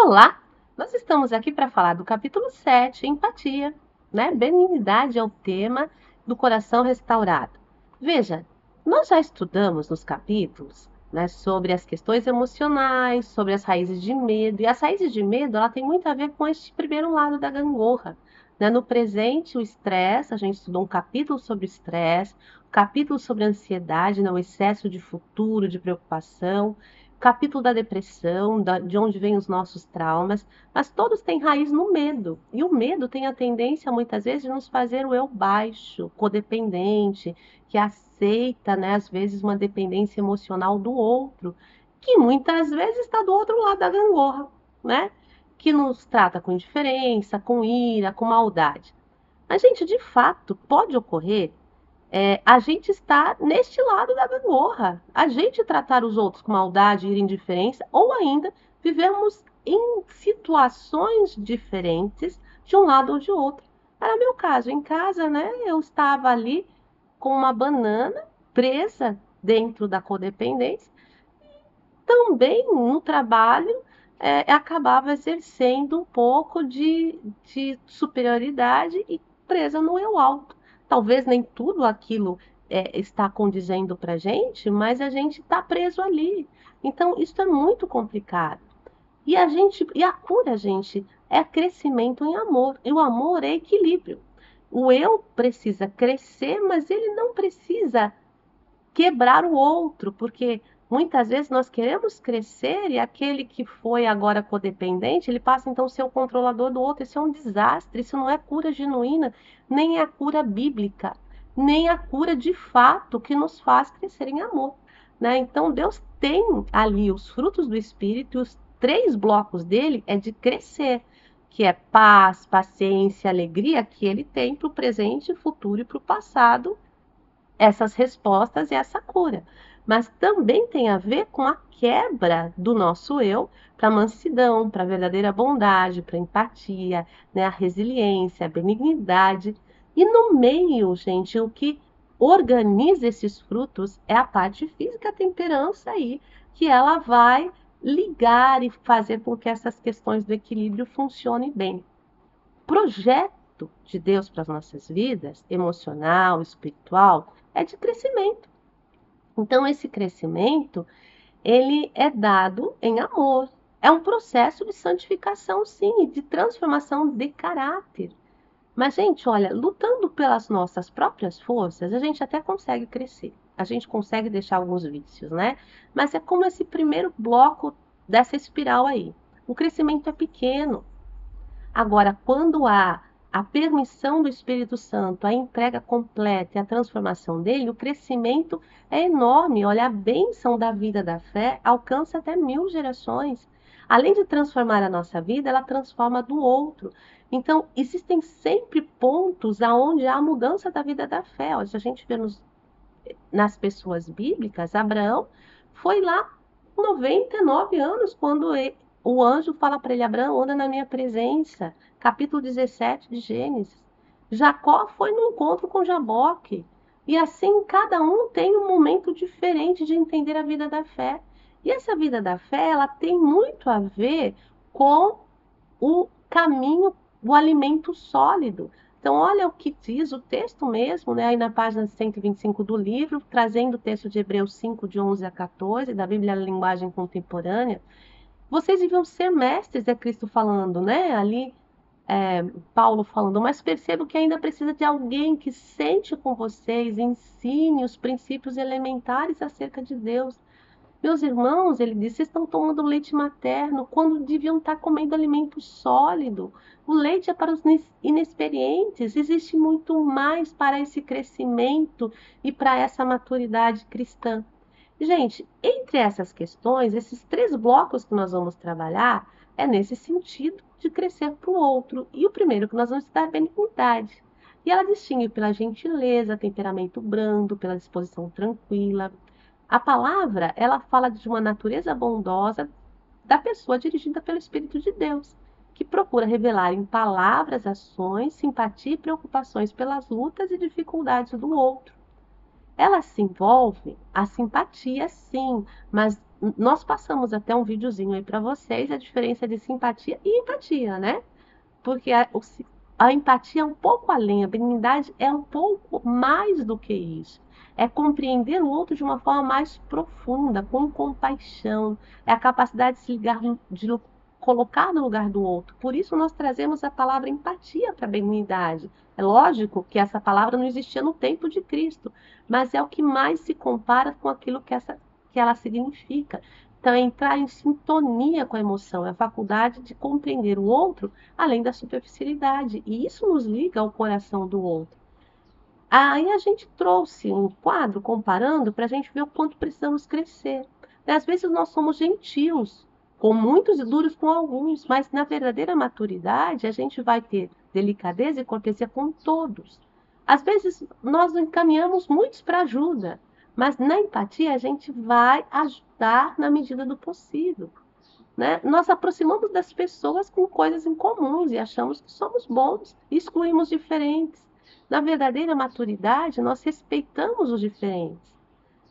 Olá! Nós estamos aqui para falar do capítulo 7, empatia, né? Benignidade é o tema do coração restaurado. Veja, nós já estudamos nos capítulos, né, sobre as questões emocionais, sobre as raízes de medo, e as raízes de medo, ela tem muito a ver com este primeiro lado da gangorra, né? No presente, o estresse, a gente estudou um capítulo sobre estresse, um capítulo sobre ansiedade, né, o excesso de futuro, de preocupação, capítulo da depressão, de onde vêm os nossos traumas, mas todos têm raiz no medo. E o medo tem a tendência, muitas vezes, de nos fazer o eu baixo, codependente, que aceita, né, às vezes, uma dependência emocional do outro, que muitas vezes está do outro lado da gangorra, né? Que nos trata com indiferença, com ira, com maldade. A gente, de fato, pode ocorrer a gente está neste lado da gangorra. A gente tratar os outros com maldade e indiferença, ou ainda vivemos em situações diferentes de um lado ou de outro. Era meu caso. Em casa, né, eu estava ali com uma banana presa dentro da codependência. Também no trabalho, acabava exercendo um pouco de superioridade e presa no eu alto. Talvez nem tudo aquilo está condizendo para a gente, mas a gente está preso ali. Então, isso é muito complicado. E a cura, gente, é crescimento em amor. E o amor é equilíbrio. O eu precisa crescer, mas ele não precisa quebrar o outro, porque muitas vezes nós queremos crescer e aquele que foi agora codependente, ele passa então a ser o controlador do outro. Isso é um desastre, isso não é cura genuína, nem é a cura bíblica, nem a cura de fato que nos faz crescer em amor, né? Então Deus tem ali os frutos do Espírito e os três blocos dele é de crescer, que é paz, paciência, alegria, que ele tem para o presente, futuro e para o passado, essas respostas e essa cura. Mas também tem a ver com a quebra do nosso eu para a mansidão, para a verdadeira bondade, para a empatia, né, a resiliência, a benignidade. E no meio, gente, o que organiza esses frutos é a parte física, a temperança aí, que ela vai ligar e fazer com que essas questões do equilíbrio funcionem bem. Projeto de Deus para as nossas vidas, emocional, espiritual, é de crescimento. Então, esse crescimento, ele é dado em amor. É um processo de santificação, sim, e de transformação de caráter. Mas, gente, olha, lutando pelas nossas próprias forças, a gente até consegue crescer. A gente consegue deixar alguns vícios, né? Mas é como esse primeiro bloco dessa espiral aí. O crescimento é pequeno. Agora, quando há a permissão do Espírito Santo, a entrega completa e a transformação dele, o crescimento é enorme. Olha, a bênção da vida da fé alcança até 1000 gerações. Além de transformar a nossa vida, ela transforma a do outro. Então, existem sempre pontos aonde há a mudança da vida da fé. Olha, se a gente vê nas pessoas bíblicas, Abraão foi lá com 99 anos quando o anjo fala para ele: Abraão, anda na minha presença. Capítulo 17 de Gênesis. Jacó foi no encontro com Jaboque. E assim, cada um tem um momento diferente de entender a vida da fé. E essa vida da fé, ela tem muito a ver com o caminho do alimento sólido. Então, olha o que diz o texto mesmo, né, aí na página 125 do livro, trazendo o texto de Hebreus 5, de 11 a 14, da Bíblia Linguagem Contemporânea. Vocês deviam ser mestres, é Cristo falando, né? Ali, Paulo falando, mas percebo que ainda precisa de alguém que sente com vocês, ensine os princípios elementares acerca de Deus. Meus irmãos, ele disse, vocês estão tomando leite materno quando deviam estar comendo alimento sólido. O leite é para os inexperientes. Existe muito mais para esse crescimento e para essa maturidade cristã. Gente, entre essas questões, esses 3 blocos que nós vamos trabalhar é nesse sentido de crescer para o outro. E o primeiro que nós vamos estudar é a benignidade. E ela distingue pela gentileza, temperamento brando, pela disposição tranquila. A palavra, ela fala de uma natureza bondosa da pessoa dirigida pelo Espírito de Deus, que procura revelar em palavras, ações, simpatia e preocupações pelas lutas e dificuldades do outro. Ela se envolve a simpatia, sim, mas nós passamos até um videozinho aí para vocês, a diferença de simpatia e empatia, né? Porque a empatia é um pouco além, a benignidade é um pouco mais do que isso. É compreender o outro de uma forma mais profunda, com compaixão. É a capacidade de se ligar, de colocar no lugar do outro. Por isso nós trazemos a palavra empatia para a benignidade. É lógico que essa palavra não existia no tempo de Cristo, mas é o que mais se compara com aquilo que ela significa. Então, é entrar em sintonia com a emoção, é a faculdade de compreender o outro além da superficialidade. E isso nos liga ao coração do outro. Aí a gente trouxe um quadro comparando para a gente ver o quanto precisamos crescer. Às vezes nós somos gentios, com muitos e duros com alguns, mas na verdadeira maturidade a gente vai ter delicadeza e cortesia com todos. Às vezes nós encaminhamos muitos para ajuda, mas na empatia a gente vai ajudar na medida do possível. Né? Nós aproximamos das pessoas com coisas em comuns e achamos que somos bons e excluímos diferentes. Na verdadeira maturidade, nós respeitamos os diferentes.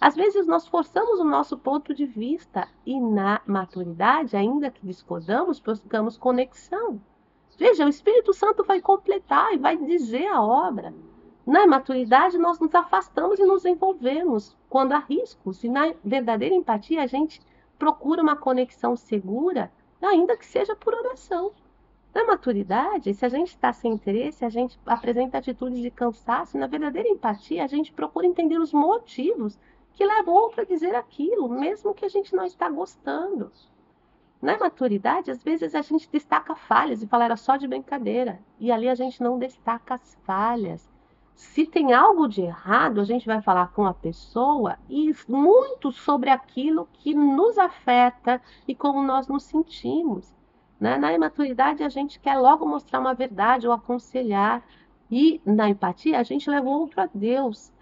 Às vezes nós forçamos o nosso ponto de vista e na maturidade, ainda que discordamos, buscamos conexão. Veja, o Espírito Santo vai completar e vai dizer a obra. Na maturidade, nós nos afastamos e nos envolvemos quando há riscos. E na verdadeira empatia, a gente procura uma conexão segura, ainda que seja por oração. Na maturidade, se a gente está sem interesse, a gente apresenta atitudes de cansaço. E na verdadeira empatia, a gente procura entender os motivos que levam o outro a dizer aquilo, mesmo que a gente não está gostando. Na maturidade, às vezes a gente destaca falhas e fala era só de brincadeira. E ali a gente não destaca as falhas. Se tem algo de errado, a gente vai falar com a pessoa e muito sobre aquilo que nos afeta e como nós nos sentimos. Né? Na imaturidade, a gente quer logo mostrar uma verdade ou aconselhar. E na empatia, a gente leva o outro a Deus.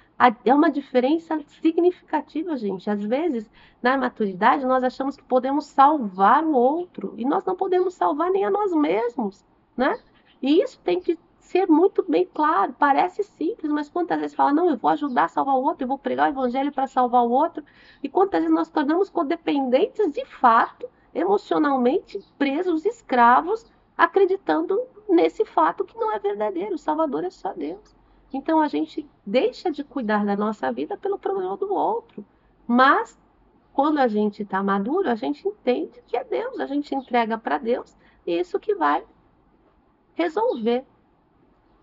É uma diferença significativa, gente. Às vezes, na maturidade, nós achamos que podemos salvar o outro e nós não podemos salvar nem a nós mesmos, né? E isso tem que ser muito bem claro. Parece simples, mas quantas vezes fala, não, eu vou ajudar a salvar o outro, eu vou pregar o evangelho para salvar o outro. E quantas vezes nós tornamos codependentes de fato, emocionalmente presos, escravos, acreditando nesse fato que não é verdadeiro. O Salvador é só Deus. Então a gente deixa de cuidar da nossa vida pelo problema do outro. Mas quando a gente está maduro, a gente entende que é Deus, a gente entrega para Deus e isso que vai resolver.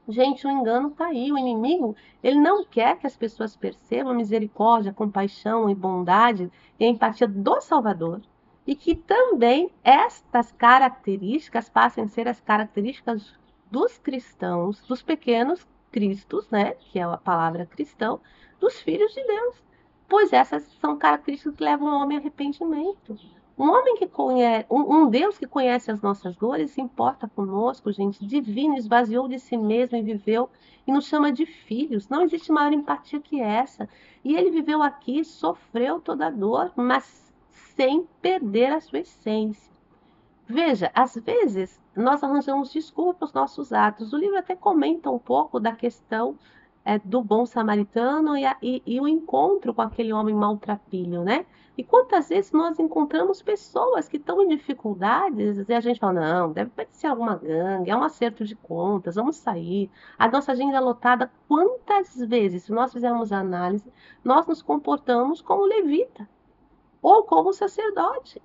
Gente, o engano está aí. O inimigo, ele não quer que as pessoas percebam a misericórdia, a compaixão e bondade e a empatia do Salvador. E que também estas características passem a ser as características dos cristãos, dos pequenos cristos, né? Que é a palavra cristão, dos filhos de Deus. Pois essas são características que levam o homem ao arrependimento. Um homem que conhece, um Deus que conhece as nossas dores, se importa conosco, gente, divino, esvaziou de si mesmo e viveu e nos chama de filhos. Não existe maior empatia que essa. E ele viveu aqui, sofreu toda a dor, mas sem perder a sua essência. Veja, às vezes nós arranjamos desculpa para os nossos atos. O livro até comenta um pouco da questão do bom samaritano e o encontro com aquele homem maltrapilho, né? E quantas vezes nós encontramos pessoas que estão em dificuldades e a gente fala, não, deve pertencer a alguma gangue, é um acerto de contas, vamos sair. A nossa agenda é lotada. Quantas vezes, se nós fizermos a análise, nós nos comportamos como levita ou como sacerdote,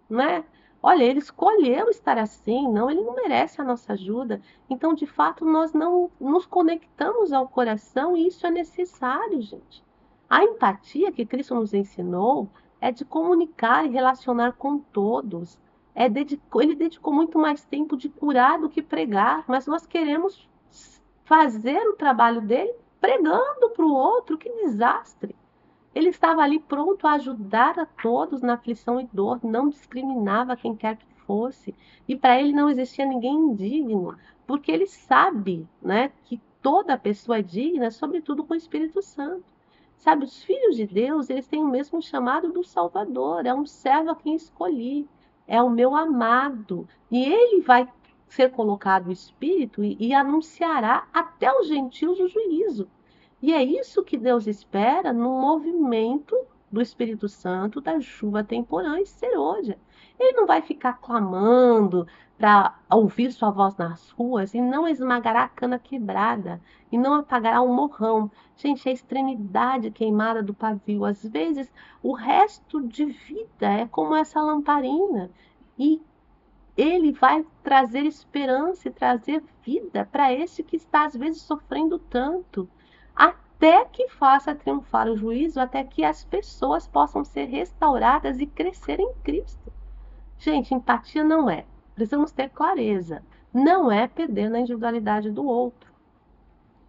né? Olha, ele escolheu estar assim, não, ele não merece a nossa ajuda. Então, de fato, nós não nos conectamos ao coração e isso é necessário, gente. A empatia que Cristo nos ensinou é de comunicar e relacionar com todos. Ele dedicou muito mais tempo de curar do que pregar, mas nós queremos fazer o trabalho dele pregando para o outro. Que desastre! Ele estava ali pronto a ajudar a todos na aflição e dor, não discriminava quem quer que fosse. E para ele não existia ninguém indigno, porque ele sabe, né, que toda pessoa é digna, sobretudo com o Espírito Santo. Sabe, os filhos de Deus, eles têm o mesmo chamado do Salvador, é um servo a quem escolhi, é o meu amado. E ele vai ser colocado o Espírito e anunciará até os gentios o juízo. E é isso que Deus espera no movimento do Espírito Santo, da chuva temporã e serôdia. Ele não vai ficar clamando para ouvir sua voz nas ruas e não esmagará a cana quebrada e não apagará o morrão. Gente, é a extremidade queimada do pavio. Às vezes, o resto de vida é como essa lamparina. E ele vai trazer esperança e trazer vida para esse que está, às vezes, sofrendo tanto, até que faça triunfar o juízo, até que as pessoas possam ser restauradas e crescer em Cristo. Gente, empatia não é, precisamos ter clareza, não é perder na individualidade do outro.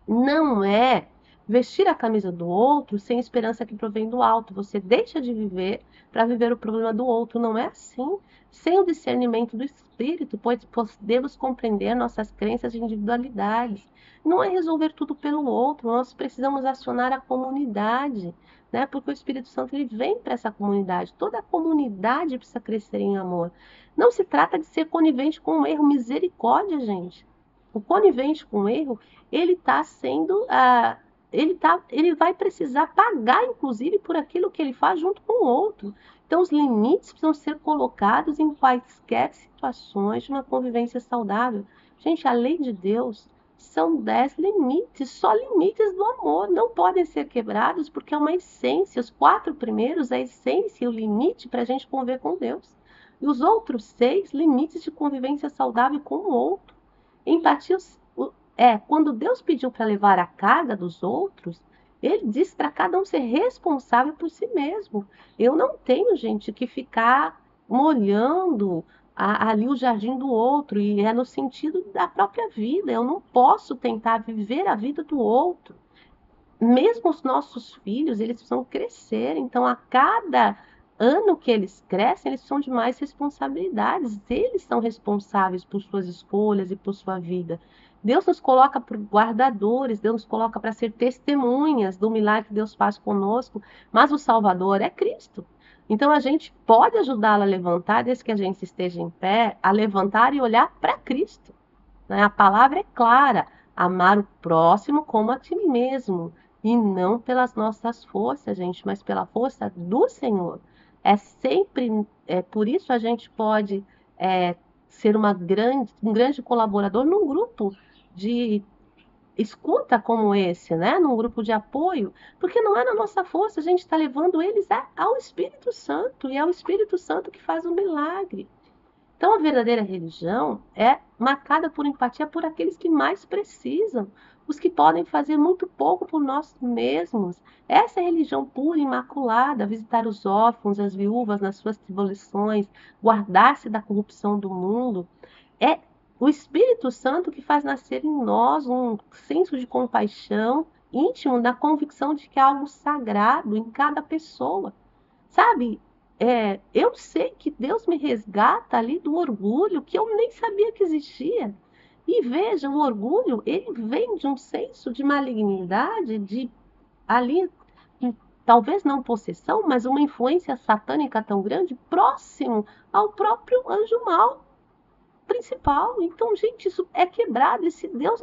Não é vestir a camisa do outro sem esperança que provém do alto. Você deixa de viver para viver o problema do outro. Não é assim. Sem o discernimento do espírito, pois podemos compreender nossas crenças de individualidades. Não é resolver tudo pelo outro. Nós precisamos acionar a comunidade, né? Porque o Espírito Santo ele vem para essa comunidade. Toda a comunidade precisa crescer em amor. Não se trata de ser conivente com o erro. Misericórdia, gente. O conivente com o erro ele está sendo, ele vai precisar pagar, inclusive, por aquilo que ele faz junto com o outro. Então, os limites precisam ser colocados em quaisquer situações de uma convivência saudável. Gente, a lei de Deus são 10 limites, só limites do amor, não podem ser quebrados porque é uma essência. Os 4 primeiros, a essência e o limite para a gente conviver com Deus. E os outros 6, limites de convivência saudável com o outro. Empatia quando Deus pediu para levar a carga dos outros, ele disse para cada um ser responsável por si mesmo. Eu não tenho, gente, que ficar molhando ali o jardim do outro, e é no sentido da própria vida. Eu não posso tentar viver a vida do outro. Mesmo os nossos filhos, eles precisam crescer. Então, a cada ano que eles crescem, eles são de mais responsabilidades. Eles são responsáveis por suas escolhas e por sua vida. Deus nos coloca por guardadores, Deus nos coloca para ser testemunhas do milagre que Deus faz conosco, mas o Salvador é Cristo. Então a gente pode ajudá-lo a levantar, desde que a gente esteja em pé, a levantar e olhar para Cristo, né? A palavra é clara: amar o próximo como a ti mesmo, e não pelas nossas forças, gente, mas pela força do Senhor. Por isso a gente pode ser um grande colaborador num grupo de escuta como esse, né? Num grupo de apoio, porque não é na nossa força, a gente está levando eles ao Espírito Santo, e é o Espírito Santo que faz um milagre. Então, a verdadeira religião é marcada por empatia por aqueles que mais precisam, os que podem fazer muito pouco por nós mesmos. Essa é a religião pura e imaculada: visitar os órfãos, as viúvas nas suas tribulações, guardar-se da corrupção do mundo. É o Espírito Santo que faz nascer em nós um senso de compaixão íntimo, da convicção de que há algo sagrado em cada pessoa. Sabe, eu sei que Deus me resgata ali do orgulho que eu nem sabia que existia. E veja, o orgulho, ele vem de um senso de malignidade, de ali, talvez não possessão, mas uma influência satânica tão grande, próximo ao próprio anjo mau principal. Então, gente, isso é quebrado. E se Deus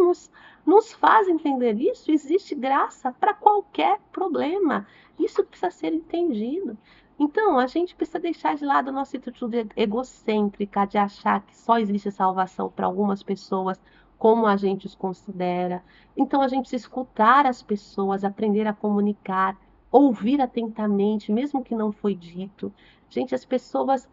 nos faz entender isso, existe graça para qualquer problema. Isso precisa ser entendido. Então, a gente precisa deixar de lado a nossa atitude egocêntrica de achar que só existe salvação para algumas pessoas, como a gente os considera. Então, a gente precisa escutar as pessoas, aprender a comunicar, ouvir atentamente, mesmo que não foi dito. Gente, as pessoas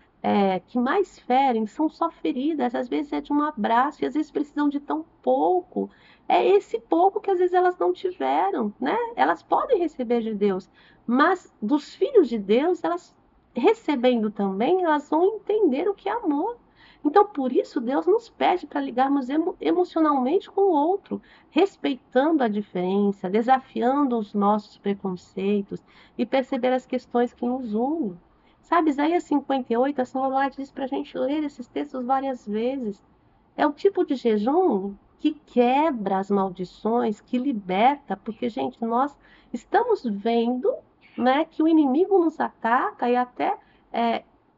que mais ferem são só feridas, às vezes é de um abraço, e às vezes precisam de tão pouco. É esse pouco que às vezes elas não tiveram, né? Elas podem receber de Deus, mas dos filhos de Deus, elas recebendo também, elas vão entender o que é amor. Então, por isso, Deus nos pede para ligarmos emocionalmente com o outro, respeitando a diferença, desafiando os nossos preconceitos e perceber as questões que nos unem. Sabe, Isaías 58, a Senhora diz para a gente ler esses textos várias vezes. É o tipo de jejum que quebra as maldições, que liberta, porque, gente, nós estamos vendo, né, que o inimigo nos ataca e até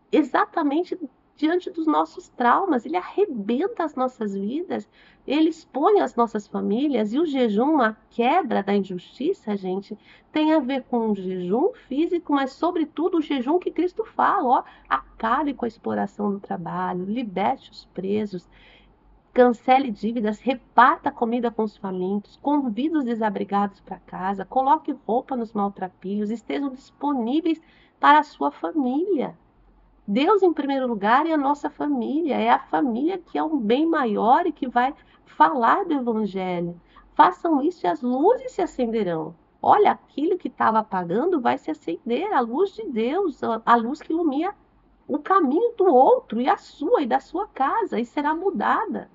exatamente diante dos nossos traumas, ele arrebenta as nossas vidas, ele expõe as nossas famílias, e o jejum, a quebra da injustiça, gente, tem a ver com o jejum físico, mas sobretudo o jejum que Cristo fala, ó, acabe com a exploração do trabalho, liberte os presos, cancele dívidas, reparta comida com os famintos, convide os desabrigados para casa, coloque roupa nos maltrapilhos, estejam disponíveis para a sua família. Deus em primeiro lugar e a nossa família. É a família que é um bem maior e que vai falar do Evangelho. Façam isso e as luzes se acenderão. Olha, aquilo que estava apagando vai se acender, a luz de Deus, a luz que ilumina o caminho do outro e a sua e da sua casa, e será mudada.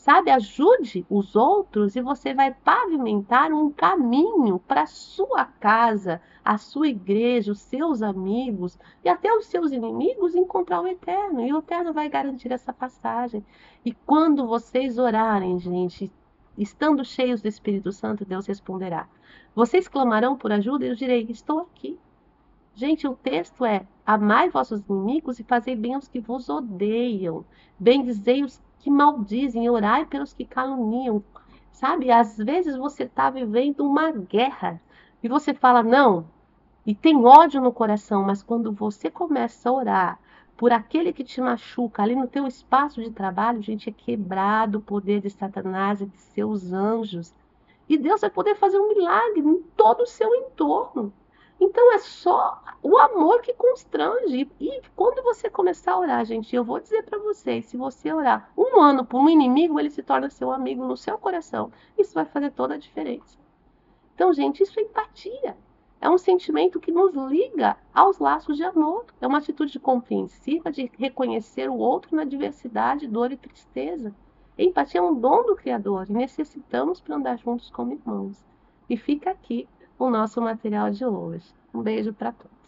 Sabe, ajude os outros e você vai pavimentar um caminho para a sua casa, a sua igreja, os seus amigos e até os seus inimigos encontrar o Eterno. E o Eterno vai garantir essa passagem. E quando vocês orarem, gente, estando cheios do Espírito Santo, Deus responderá. Vocês clamarão por ajuda e eu direi: estou aqui. Gente, o texto é: amai vossos inimigos e fazei bem aos que vos odeiam. Bendizei os que maldizem, orai pelos que caluniam. Sabe, às vezes você está vivendo uma guerra e você fala não, e tem ódio no coração, mas quando você começa a orar por aquele que te machuca ali no teu espaço de trabalho, gente, é quebrado o poder de Satanás e de seus anjos. E Deus vai poder fazer um milagre em todo o seu entorno. Então é só o amor que constrange. E quando você começar a orar, gente, eu vou dizer para vocês, se você orar um ano por um inimigo, ele se torna seu amigo no seu coração. Isso vai fazer toda a diferença. Então, gente, isso é empatia. É um sentimento que nos liga aos laços de amor. É uma atitude compreensiva de reconhecer o outro na diversidade, dor e tristeza. Empatia é um dom do Criador e necessitamos para andar juntos como irmãos. E fica aqui o nosso material de hoje. Um beijo para todos.